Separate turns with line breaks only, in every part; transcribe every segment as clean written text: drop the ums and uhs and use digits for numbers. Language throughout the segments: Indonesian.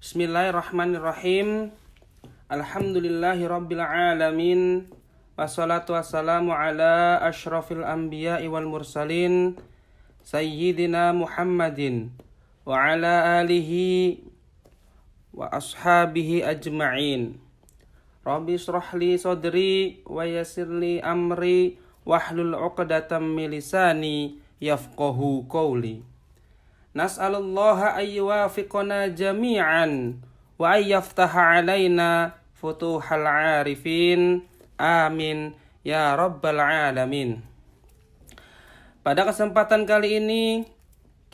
Bismillahirrahmanirrahim. Alhamdulillahirabbil alamin. Wassalatu wassalamu ala asyrafil anbiya'i wal mursalin sayyidina Muhammadin wa ala alihi wa ashabihi ajma'in. Rabbi shrah li sadri wa yassir li amri wahlul 'uqdatam min lisani yafqahu qawli. Nas'alullaha ayyuwafiqana jami'an wa ayyaftaha alaina futuhal arifin. Amin ya rabbal alamin. Pada kesempatan kali ini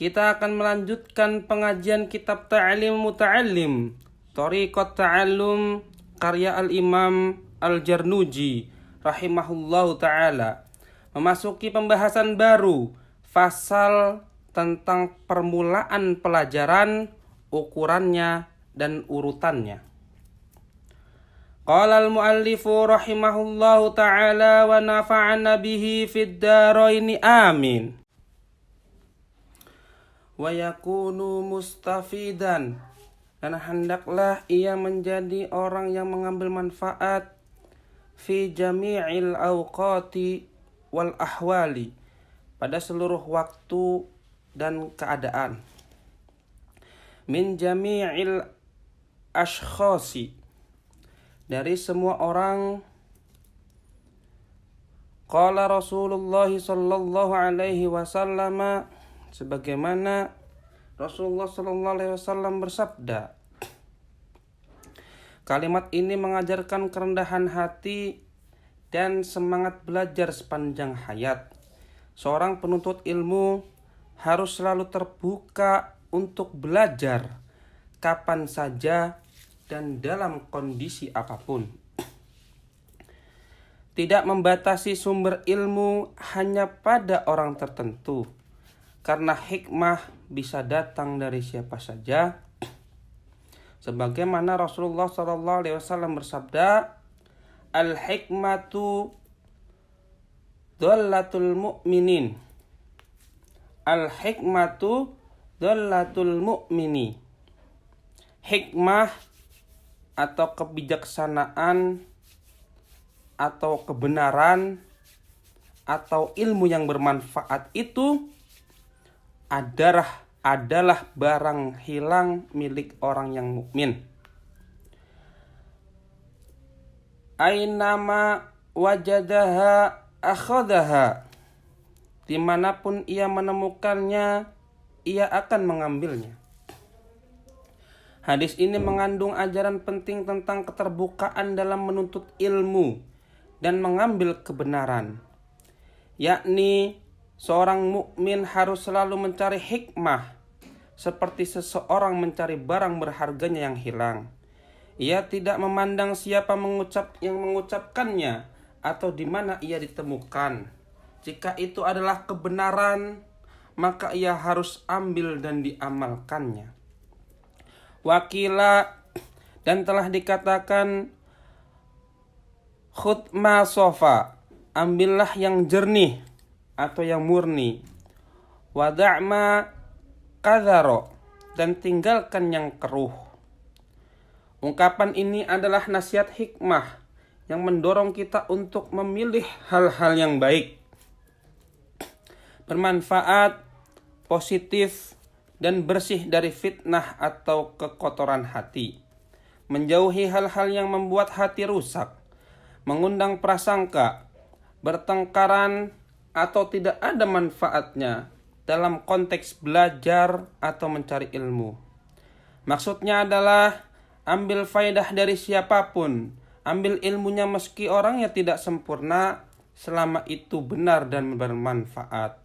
kita akan melanjutkan pengajian kitab Ta'lim Muta'allim Thariqat Ta'allum karya Al-Imam Al-Jarnuji rahimahullahu ta'ala. Memasuki pembahasan baru, fasal tentang permulaan pelajaran, ukurannya dan urutannya. Qala al-muallifu rahimahullahu ta'ala wa nafa'ana bihi fid dharaini amin. Wa yakunu mustafidan, dan hendaklah ia menjadi orang yang mengambil manfaat fi jami'il awqati wal ahwali, pada seluruh waktu dan keadaan. Min jami'il ashkhasi, dari semua orang. Qala Rasulullah sallallahu alaihi wasallam, sebagaimana Rasulullah sallallahu alaihi wasallam bersabda. Kalimat ini mengajarkan kerendahan hati dan semangat belajar sepanjang hayat. Seorang penuntut ilmu harus selalu terbuka untuk belajar kapan saja dan dalam kondisi apapun. Tidak membatasi sumber ilmu hanya pada orang tertentu, karena hikmah bisa datang dari siapa saja. Sebagaimana Rasulullah SAW bersabda, al-hikmatu dhallatul mu'minin. Al-hikmatu dhallatul mu'mini. Hikmah atau kebijaksanaan atau kebenaran atau ilmu yang bermanfaat itu adalah barang hilang milik orang yang mukmin. Ainama wajadaha akhadaha, dimanapun ia menemukannya, ia akan mengambilnya. Hadis ini mengandung ajaran penting tentang keterbukaan dalam menuntut ilmu dan mengambil kebenaran, yakni seorang mukmin harus selalu mencari hikmah, seperti seseorang mencari barang berharganya yang hilang. Ia tidak memandang siapa yang mengucapkannya atau di mana ia ditemukan. Jika itu adalah kebenaran, maka ia harus ambil dan diamalkannya. Wakila, dan telah dikatakan, khudh ma sofa, ambillah yang jernih atau yang murni. Wada' ma kadharo, dan tinggalkan yang keruh. Ungkapan ini adalah nasihat hikmah yang mendorong kita untuk memilih hal-hal yang baik, bermanfaat, positif, dan bersih dari fitnah atau kekotoran hati. Menjauhi hal-hal yang membuat hati rusak, mengundang prasangka, bertengkaran, atau tidak ada manfaatnya dalam konteks belajar atau mencari ilmu. Maksudnya adalah ambil faedah dari siapapun, ambil ilmunya meski orangnya tidak sempurna, selama itu benar dan bermanfaat.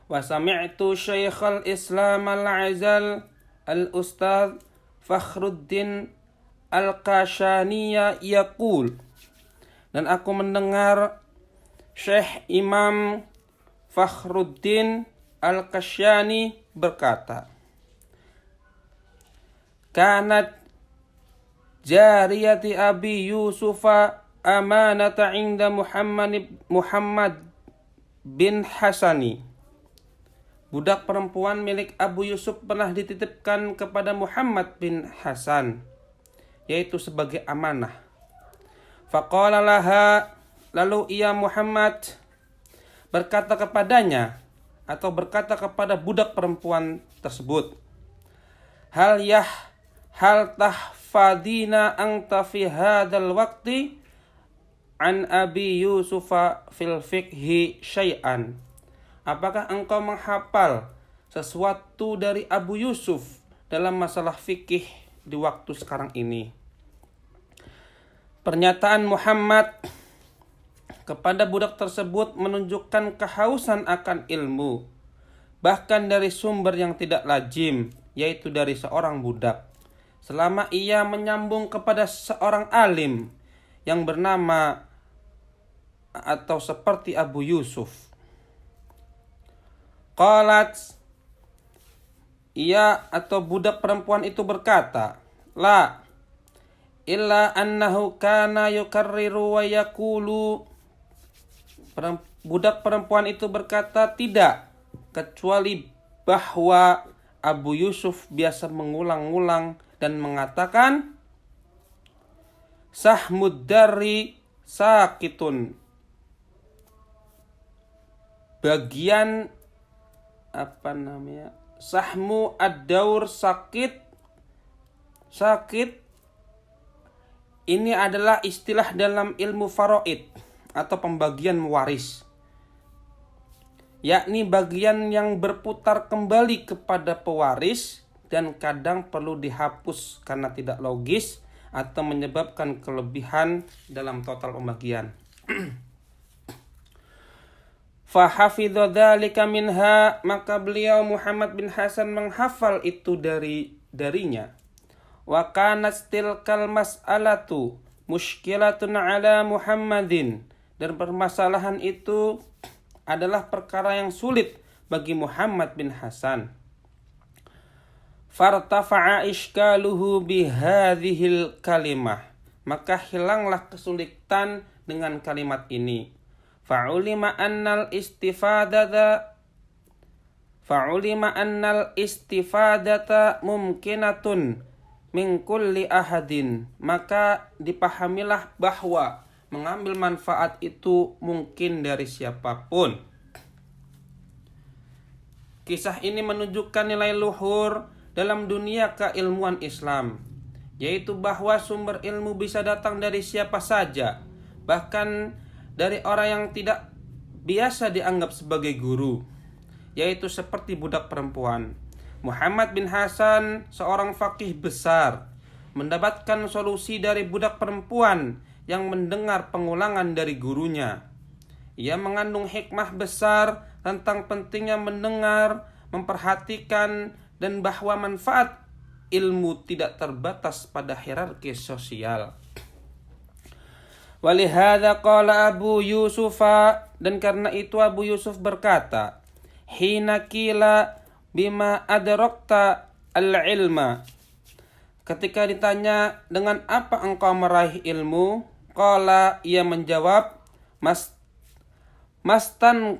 Wa sami'tu Syekhul Islam Al-Azal Al-Ustadz Fakhruddin Al-Kashaniya yaqul, dan aku mendengar Syekh Imam Fakhruddin Al-Kashani berkata, kanat jariyati Abi Yusufa amanata inda Muhammad bin Hasani budak perempuan milik Abu Yusuf pernah dititipkan kepada Muhammad bin Hasan, yaitu sebagai amanah. Faqala laha, lalu ia Muhammad berkata kepadanya atau berkata kepada budak perempuan tersebut, hal tahfadina anta fi hadzal waqti an Abi Yusufa fil fiqhi syai'an. Apakah engkau menghafal sesuatu dari Abu Yusuf dalam masalah fikih di waktu sekarang ini? Pernyataan Muhammad kepada budak tersebut menunjukkan kehausan akan ilmu, bahkan dari sumber yang tidak lazim, yaitu dari seorang budak. Selama ia menyambung kepada seorang alim yang bernama atau seperti Abu Yusuf. Qalat, ia atau budak perempuan itu berkata, la illa annahu kana yukarriru wa yaqulu. Budak perempuan itu berkata, tidak, kecuali bahwa Abu Yusuf biasa mengulang-ulang dan mengatakan, sahmud dari sakitun, bagian sahmu ad-daur sakit. Ini adalah istilah dalam ilmu faraid atau pembagian waris, yakni bagian yang berputar kembali kepada pewaris dan kadang perlu dihapus karena tidak logis atau menyebabkan kelebihan dalam total pembagian. Fahafidhu dzalika minha, maka beliau Muhammad bin Hasan menghafal itu darinya. Wa kanat tilkal mas'alatu mushkilatun ala Muhammadin, dan permasalahan itu adalah perkara yang sulit bagi Muhammad bin Hasan. Fartafa'a ishkaluhu bihadhil kalimah, maka hilanglah kesulitan dengan kalimat ini. Fa'ulima annal istifadata mumkinatun min kulli ahadin, maka dipahamilah bahwa mengambil manfaat itu mungkin dari siapapun. Kisah ini menunjukkan nilai luhur dalam dunia keilmuan Islam, yaitu bahwa sumber ilmu bisa datang dari siapa saja, bahkan dari orang yang tidak biasa dianggap sebagai guru, yaitu seperti budak perempuan. Muhammad bin Hasan, seorang faqih besar, mendapatkan solusi dari budak perempuan yang mendengar pengulangan dari gurunya. Ia mengandung hikmah besar tentang pentingnya mendengar, memperhatikan, dan bahwa manfaat ilmu tidak terbatas pada hierarki sosial. Walihada qala Abu Yusufa, dan karena itu Abu Yusuf berkata, hina kila bima adrakta al-ilma, ketika ditanya dengan apa engkau meraih ilmu, qala, ia menjawab, mastan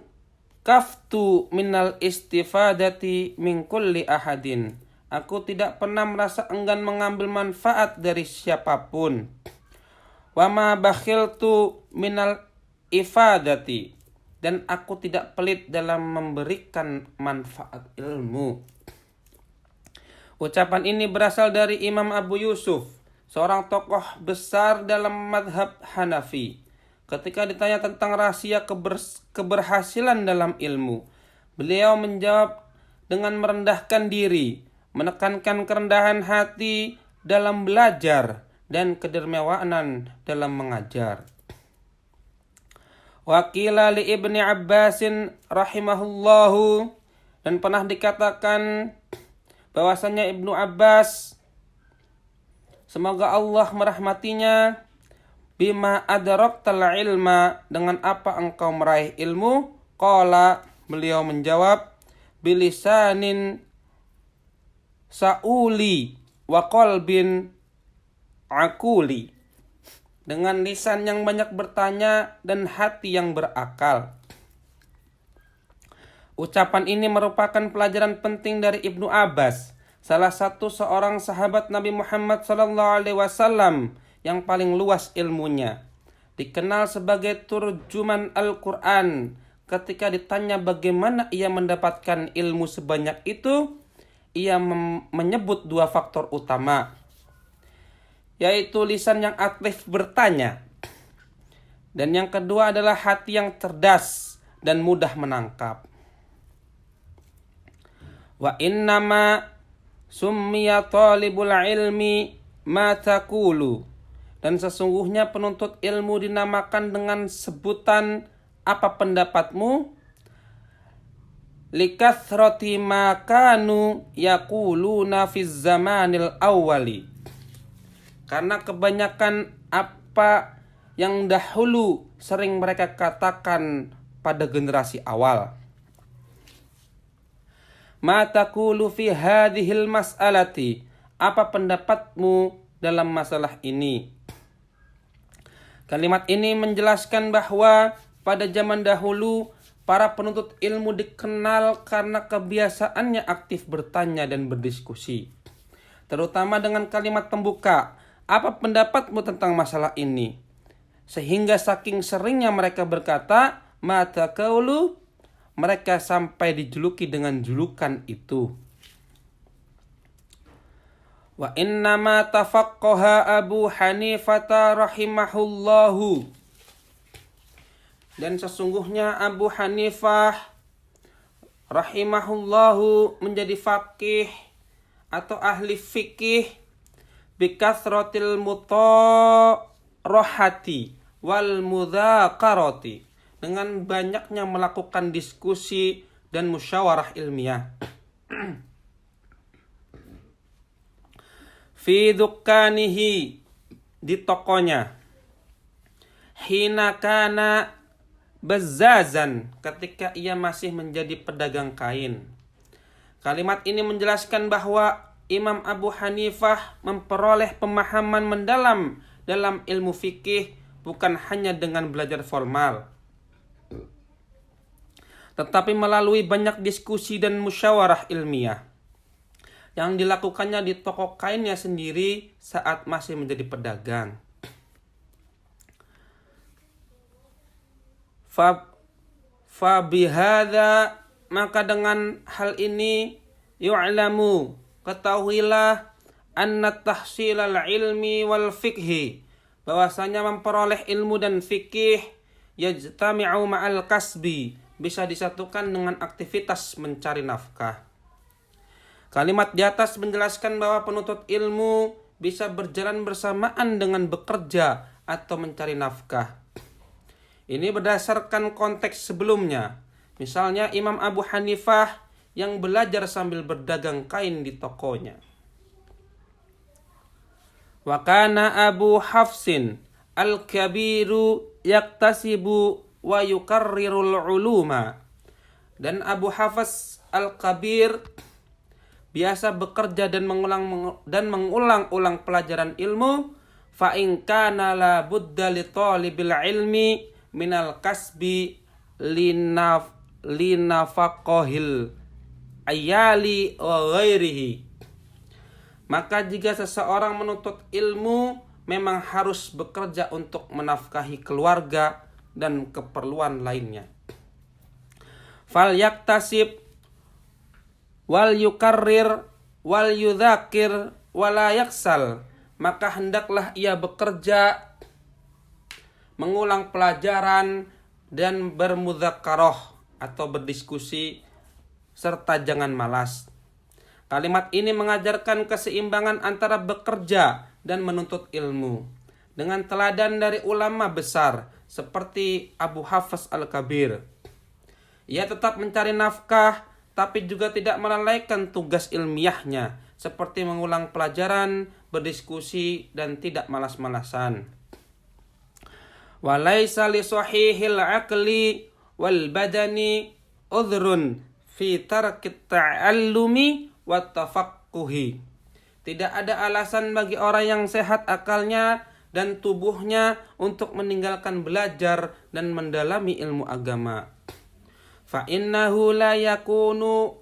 kaftu minal istifadati min kulli ahadin, aku tidak pernah merasa enggan mengambil manfaat dari siapapun. Wama bakhiltu minal ifadati, dan aku tidak pelit dalam memberikan manfaat ilmu. Ucapan ini berasal dari Imam Abu Yusuf, seorang tokoh besar dalam madhab Hanafi. Ketika ditanya tentang rahasia keberhasilan dalam ilmu, beliau menjawab dengan merendahkan diri, menekankan kerendahan hati dalam belajar, dan kedermawanan dalam mengajar. Wakila li Ibni Abbasin rahimahullahu, dan pernah dikatakan bahwasanya Ibnu Abbas, semoga Allah merahmatinya, bima adraktal ilma, dengan apa engkau meraih ilmu, qala, beliau menjawab, bilisanin sa'uli wa qalbin akuli, dengan lisan yang banyak bertanya dan hati yang berakal. Ucapan ini merupakan pelajaran penting dari Ibnu Abbas, salah satu seorang sahabat Nabi Muhammad SAW yang paling luas ilmunya. Dikenal sebagai turjuman Al-Quran. Ketika ditanya bagaimana ia mendapatkan ilmu sebanyak itu, ia menyebut dua faktor utama, yaitu lisan yang aktif bertanya, dan yang kedua adalah hati yang cerdas dan mudah menangkap. Wa innama summiya talibul ilmi ma taqulu, dan sesungguhnya penuntut ilmu dinamakan dengan sebutan apa pendapatmu, likathrati ma kanu yaquluna fiz zamanil awwali, karena kebanyakan apa yang dahulu sering mereka katakan pada generasi awal. Ma taqulu fi hadhil mas'alati, apa pendapatmu dalam masalah ini? Kalimat ini menjelaskan bahwa pada zaman dahulu para penuntut ilmu dikenal karena kebiasaannya aktif bertanya dan berdiskusi, terutama dengan kalimat pembuka, apa pendapatmu tentang masalah ini? Sehingga saking seringnya mereka berkata ma taqulu, mereka sampai dijuluki dengan julukan itu. Wa innama tafaqqaha Abu Hanifah rahimahullahu, dan sesungguhnya Abu Hanifah rahimahullahu menjadi faqih atau ahli fikih bikathratil mutarahati wal mudzakarati, dengan banyaknya melakukan diskusi dan musyawarah ilmiah. Fi dukkanihi, di tokonya. Hina kana bazzazan, ketika ia masih menjadi pedagang kain. Kalimat ini menjelaskan bahwa Imam Abu Hanifah memperoleh pemahaman mendalam dalam ilmu fikih bukan hanya dengan belajar formal, tetapi melalui banyak diskusi dan musyawarah ilmiah yang dilakukannya di toko kainnya sendiri saat masih menjadi pedagang. Fa bihadza, maka dengan hal ini, yu'lamu, ketahuilah, anna tahsilal ilmi wal fikhi, bahwasanya memperoleh ilmu dan fikih yajtami'u ma'al kasbi, bisa disatukan dengan aktivitas mencari nafkah. Kalimat di atas menjelaskan bahwa penuntut ilmu bisa berjalan bersamaan dengan bekerja atau mencari nafkah. Ini berdasarkan konteks sebelumnya. Misalnya Imam Abu Hanifah yang belajar sambil berdagang kain di tokonya. Wa kana Abu Hafsin al-Kabiru yaktasibu wa yukarrirul uluma, dan Abu Hafs al-Kabir biasa bekerja dan mengulang-ulang pelajaran ilmu. Fa in kana la budda li talibil ilmi minal kasbi linafaqahil ayali wa ghairihi, maka jika seseorang menuntut ilmu memang harus bekerja untuk menafkahi keluarga dan keperluan lainnya. Fal yaktasib wal yukarrir wal yudzakir wala yaksal, maka hendaklah ia bekerja, mengulang pelajaran, dan bermudzakarah atau berdiskusi, serta jangan malas. Kalimat ini mengajarkan keseimbangan antara bekerja dan menuntut ilmu, dengan teladan dari ulama besar seperti Abu Hafs al-Kabir. Ia tetap mencari nafkah, tapi juga tidak melalaikan tugas ilmiahnya, seperti mengulang pelajaran, berdiskusi, dan tidak malas-malasan. Walaysa li sahihil aqli wal badani udhrun fi tarkit ta'allumi wa tafaqquhi. Tidak ada alasan bagi orang yang sehat akalnya dan tubuhnya untuk meninggalkan belajar dan mendalami ilmu agama. fa innahu la yakunu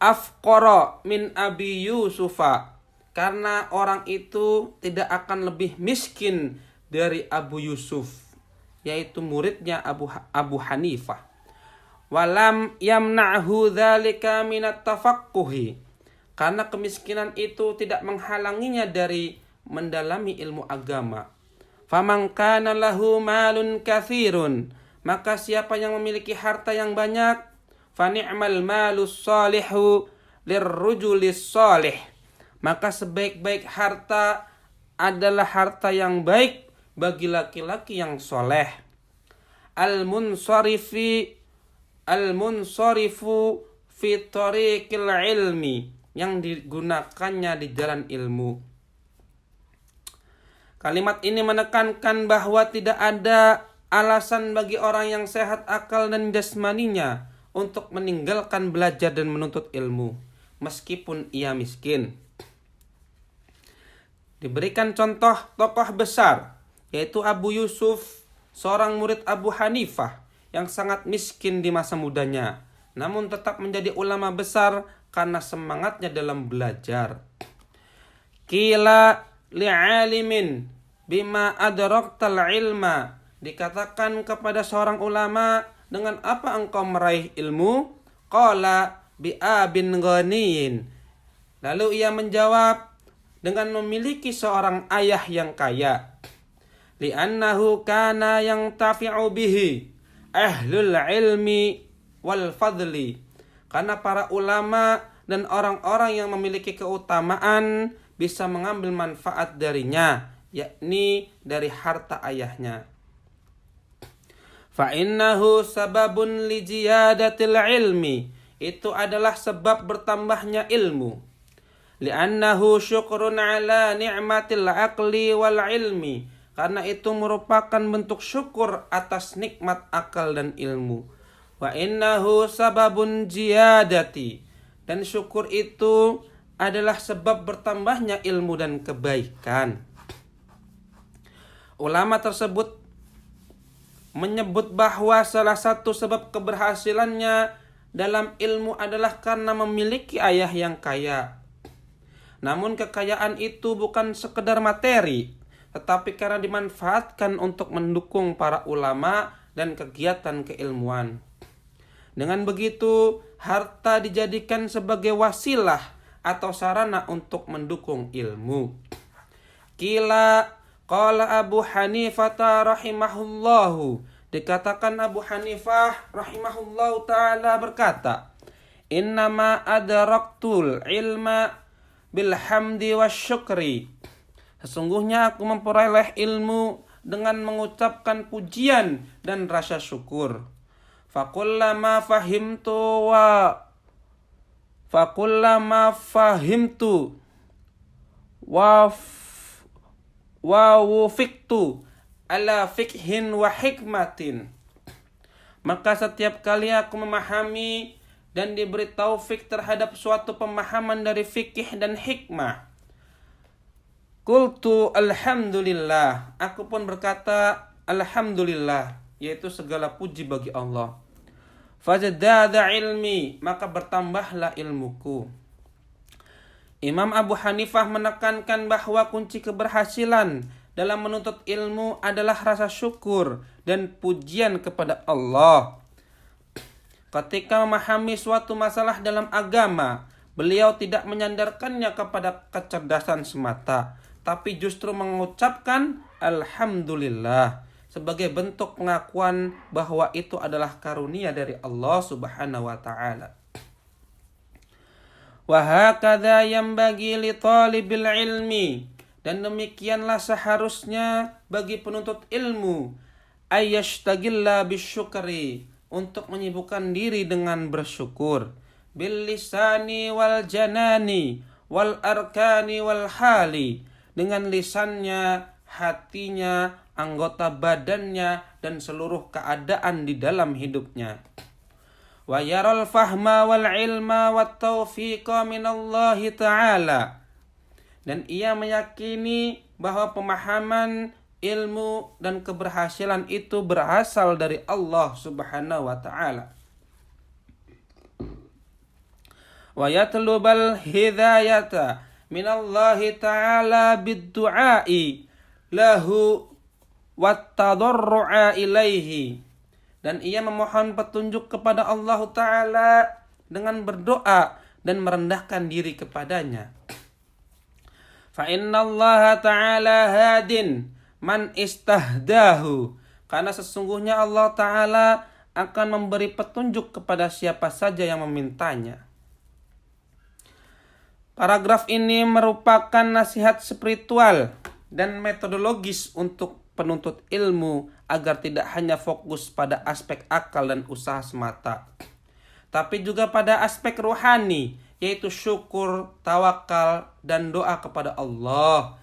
afqara min Abi Yusufa, karena orang itu tidak akan lebih miskin dari Abu Yusuf, yaitu muridnya Abu Hanifah. Walam yamna'hu dzalika minat tafaqquhi, karena kemiskinan itu tidak menghalanginya dari mendalami ilmu agama. Faman kana lahu malun katsirun, maka siapa yang memiliki harta yang banyak, fa ni'mal malus salihu lirrujulis salih, maka sebaik-baik harta adalah harta yang baik bagi laki-laki yang soleh. Al-munsarifu fi tariqil ilmi, yang digunakannya di jalan ilmu. Kalimat ini menekankan bahwa tidak ada alasan bagi orang yang sehat akal dan jasmaninya untuk meninggalkan belajar dan menuntut ilmu, meskipun ia miskin. Diberikan contoh tokoh besar, yaitu Abu Yusuf, seorang murid Abu Hanifah yang sangat miskin di masa mudanya, namun tetap menjadi ulama besar karena semangatnya dalam belajar. Qila li'alimin bima adraktal ilma, dikatakan kepada seorang ulama, dengan apa engkau meraih ilmu? Qala bi'abin ghaniyin, lalu ia menjawab, dengan memiliki seorang ayah yang kaya. Li'annahu kana yang tafi'u bihi ahlul ilmi wal fadli, karena para ulama dan orang-orang yang memiliki keutamaan bisa mengambil manfaat darinya, yakni dari harta ayahnya. Fa innahu sababun li ziyadatil ilmi, itu adalah sebab bertambahnya ilmu. Li'annahu syukrun ala ni'matil aqli wal ilmi, karena itu merupakan bentuk syukur atas nikmat akal dan ilmu. Wa innahu sababun ziyadati, dan syukur itu adalah sebab bertambahnya ilmu dan kebaikan. Ulama tersebut menyebut bahwa salah satu sebab keberhasilannya dalam ilmu adalah karena memiliki ayah yang kaya. Namun kekayaan itu bukan sekedar materi, tetapi karena dimanfaatkan untuk mendukung para ulama dan kegiatan keilmuan. Dengan begitu, harta dijadikan sebagai wasilah atau sarana untuk mendukung ilmu. Qala Abu Hanifah rahimahullahu, dikatakan Abu Hanifah rahimahullahu ta'ala berkata, innama adraktul ilma bilhamdi wasyukri, sesungguhnya aku memperoleh ilmu dengan mengucapkan pujian dan rasa syukur. Fakullama fahimtu wa wufiktu ala fikhin wa hikmatin, maka setiap kali aku memahami dan diberi taufik terhadap suatu pemahaman dari fikih dan hikmah, qultu alhamdulillah, aku pun berkata alhamdulillah, yaitu segala puji bagi Allah. Fazdada ilmi, maka bertambahlah ilmuku. Imam Abu Hanifah menekankan bahwa kunci keberhasilan dalam menuntut ilmu adalah rasa syukur dan pujian kepada Allah. Ketika memahami suatu masalah dalam agama, beliau tidak menyandarkannya kepada kecerdasan semata, tapi justru mengucapkan alhamdulillah sebagai bentuk pengakuan bahwa itu adalah karunia dari Allah Subhanahu wa taala. Wa hakadha yanbaghi li talibil ilmi, dan demikianlah seharusnya bagi penuntut ilmu, ayyashtagilla bisyukri, untuk menyibukkan diri dengan bersyukur, bil lisani wal janani wal arkani wal hali, dengan lisannya, hatinya, anggota badannya, dan seluruh keadaan di dalam hidupnya. Wa yaral fahma wal ilma wat taufiqa minallahi ta'ala, dan ia meyakini bahwa pemahaman, ilmu, dan keberhasilan itu berasal dari Allah Subhanahu wa ta'ala. wa yatlubal hidayata minallahi ta'ala bid-du'ai lahu wattadarru'a ilaihi. Dan ia memohon petunjuk kepada Allah Ta'ala dengan berdoa dan merendahkan diri kepadanya. Fa innallaha ta'ala hadin man istahdahu. Karena sesungguhnya Allah Ta'ala akan memberi petunjuk kepada siapa saja yang memintanya. Paragraf ini merupakan nasihat spiritual dan metodologis untuk penuntut ilmu agar tidak hanya fokus pada aspek akal dan usaha semata, tapi juga pada aspek rohani, yaitu syukur, tawakal, dan doa kepada Allah.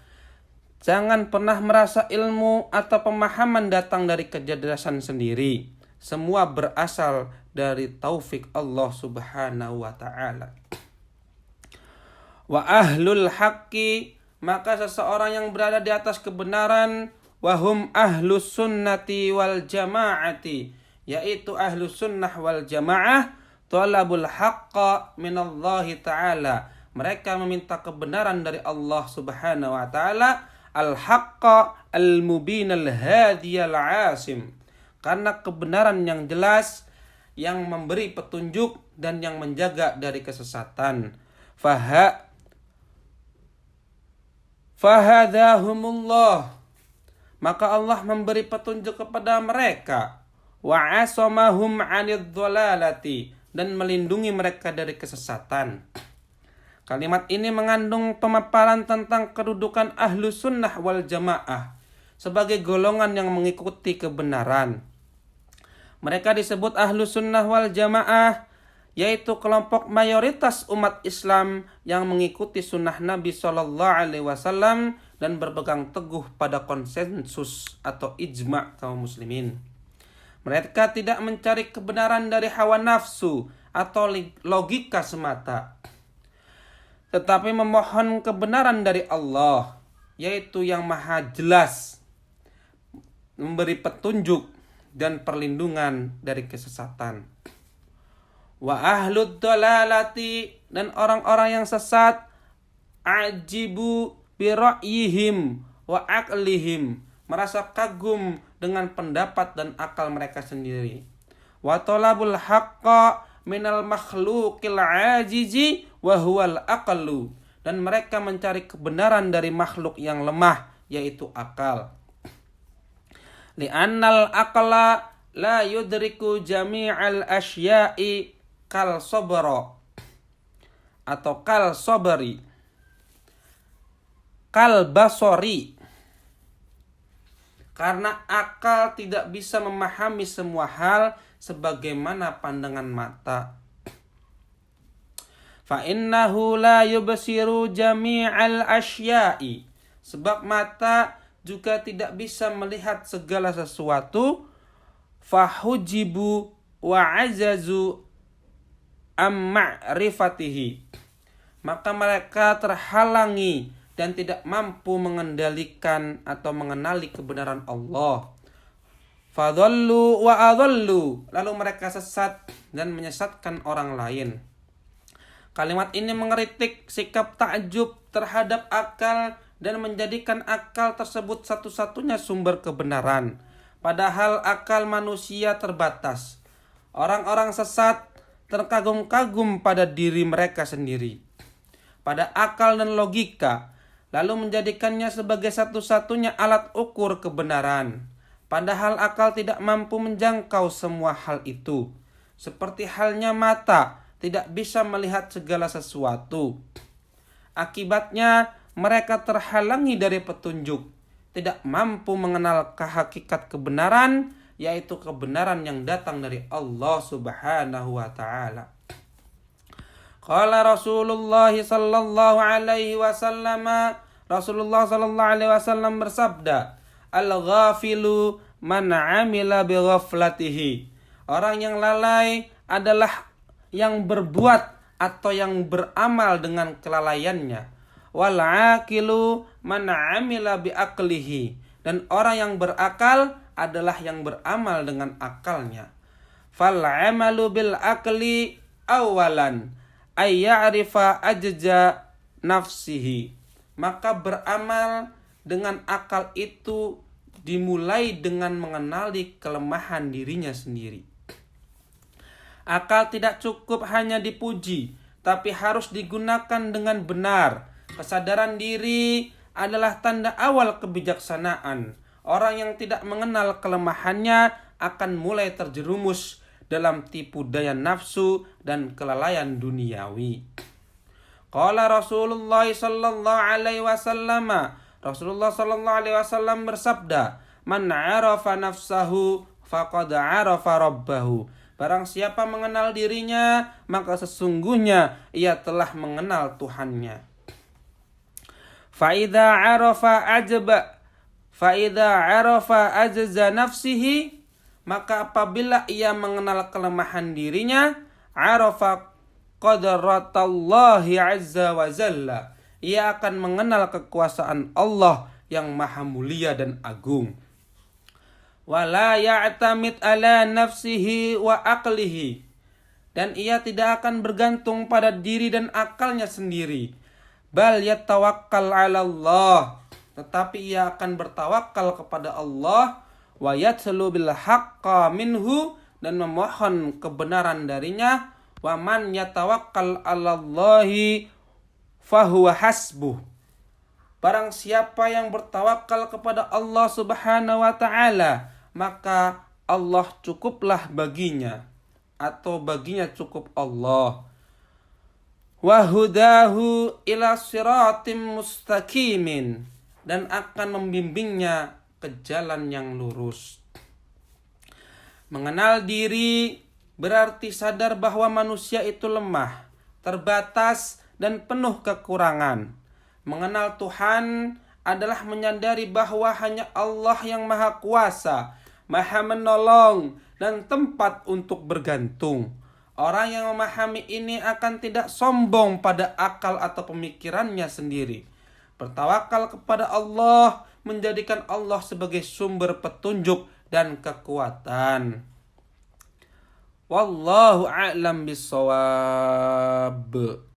Jangan pernah merasa ilmu atau pemahaman datang dari kecerdasan sendiri. Semua berasal dari taufik Allah Subhanahu wa ta'ala. Wa ahlul haqqi, maka seseorang yang berada di atas kebenaran, wahum ahlus sunnati wal jama'ati, yaitu ahlus sunnah wal jama'ah, talabul haqqa minallahi ta'ala. Mereka meminta kebenaran dari Allah Subhanahu wa ta'ala, al-haqqa al-mubin al-hadi al-asim, karena kebenaran yang jelas, yang memberi petunjuk dan yang menjaga dari kesesatan. Fahadahumullah, maka Allah memberi petunjuk kepada mereka. Wa asamahum 'anidh dhalalati, dan melindungi mereka dari kesesatan. Kalimat ini mengandung pemaparan tentang kedudukan ahlu sunnah wal jamaah sebagai golongan yang mengikuti kebenaran. Mereka disebut ahlu sunnah wal jamaah, yaitu kelompok mayoritas umat Islam yang mengikuti sunnah Nabi SAW dan berpegang teguh pada konsensus atau ijma' kaum muslimin. Mereka tidak mencari kebenaran dari hawa nafsu atau logika semata, tetapi memohon kebenaran dari Allah, yaitu yang maha jelas, memberi petunjuk dan perlindungan dari kesesatan. Wa ahlud dalalati, dan orang-orang yang sesat, ajibu bi ra'yihim wa aqlihim, merasa kagum dengan pendapat dan akal mereka sendiri. Wa talabul haqqa minal makhluqil ajizi wa huwal aqlu, dan mereka mencari kebenaran dari makhluk yang lemah, yaitu akal. Li'annal aqla la yudriku jami'al asya'i kal sabra atau kal sabri kal basori, karena akal tidak bisa memahami semua hal sebagaimana pandangan mata. Fa innahu la yubsiru jami'al asya'i, sebab mata juga tidak bisa melihat segala sesuatu. Fahujibu wa azazu ma'rifatihi, maka mereka terhalangi dan tidak mampu mengendalikan atau mengenali kebenaran Allah. Fadhallu wa adhallu, lalu mereka sesat dan menyesatkan orang lain. Kalimat ini mengkritik sikap takjub terhadap akal dan menjadikan akal tersebut satu-satunya sumber kebenaran, padahal akal manusia terbatas. Orang-orang sesat terkagum-kagum pada diri mereka sendiri, pada akal dan logika, lalu menjadikannya sebagai satu-satunya alat ukur kebenaran, padahal akal tidak mampu menjangkau semua hal itu. Seperti halnya mata tidak bisa melihat segala sesuatu. Akibatnya mereka terhalangi dari petunjuk, tidak mampu mengenal hakikat kebenaran, yaitu kebenaran yang datang dari Allah Subhanahu wa ta'ala. Qala Rasulullah sallallahu alaihi wasallam, Rasulullah sallallahu alaihi wasallam bersabda, al-ghafilu man amila bi ghaflatihi, orang yang lalai adalah yang berbuat atau yang beramal dengan kelalaiannya. Wal aqilu man amila bi aqlihi, dan orang yang berakal adalah yang beramal dengan akalnya. Fal amalu bil aqli awalan, ayya'rifa ajja nafsihi. Maka beramal dengan akal itu dimulai dengan mengenali kelemahan dirinya sendiri. Akal tidak cukup hanya dipuji, tapi harus digunakan dengan benar. Kesadaran diri adalah tanda awal kebijaksanaan. Orang yang tidak mengenal kelemahannya akan mulai terjerumus dalam tipu daya nafsu dan kelalaian duniawi. Qala Rasulullah sallallahu alaihi wasallam, Rasulullah sallallahu alaihi wasallam bersabda, "Man 'arafa nafsahu faqad 'arafa rabbahu." Barang siapa mengenal dirinya, maka sesungguhnya ia telah mengenal Tuhannya. Fa idza 'arafa ajza nafsihi, maka apabila ia mengenal kelemahan dirinya, 'arafa qadratallahi azza wa jalla, ia akan mengenal kekuasaan Allah yang maha mulia dan agung. Wala ya'tamid ala nafsihi wa aqlihi, dan ia tidak akan bergantung pada diri dan akalnya sendiri. Bal yatawakkal ala Allah, tetapi ia akan bertawakal kepada Allah. Wa yatlu bil haqqa minhu, dan memohon kebenaran darinya. Wa man yatawakkal 'alallahi fahuwa hasbuh. Barang siapa yang bertawakal kepada Allah Subhanahu wa taala, maka Allah cukuplah baginya, atau baginya cukup Allah. Wa hudahu ila siratim mustaqimin, dan akan membimbingnya ke jalan yang lurus. Mengenal diri berarti sadar bahwa manusia itu lemah, terbatas, dan penuh kekurangan. Mengenal Tuhan adalah menyadari bahwa hanya Allah yang maha kuasa, maha menolong, dan tempat untuk bergantung. Orang yang memahami ini akan tidak sombong pada akal atau pemikirannya sendiri. Bertawakal kepada Allah menjadikan Allah sebagai sumber petunjuk dan kekuatan. Wallahu a'lam bissawab.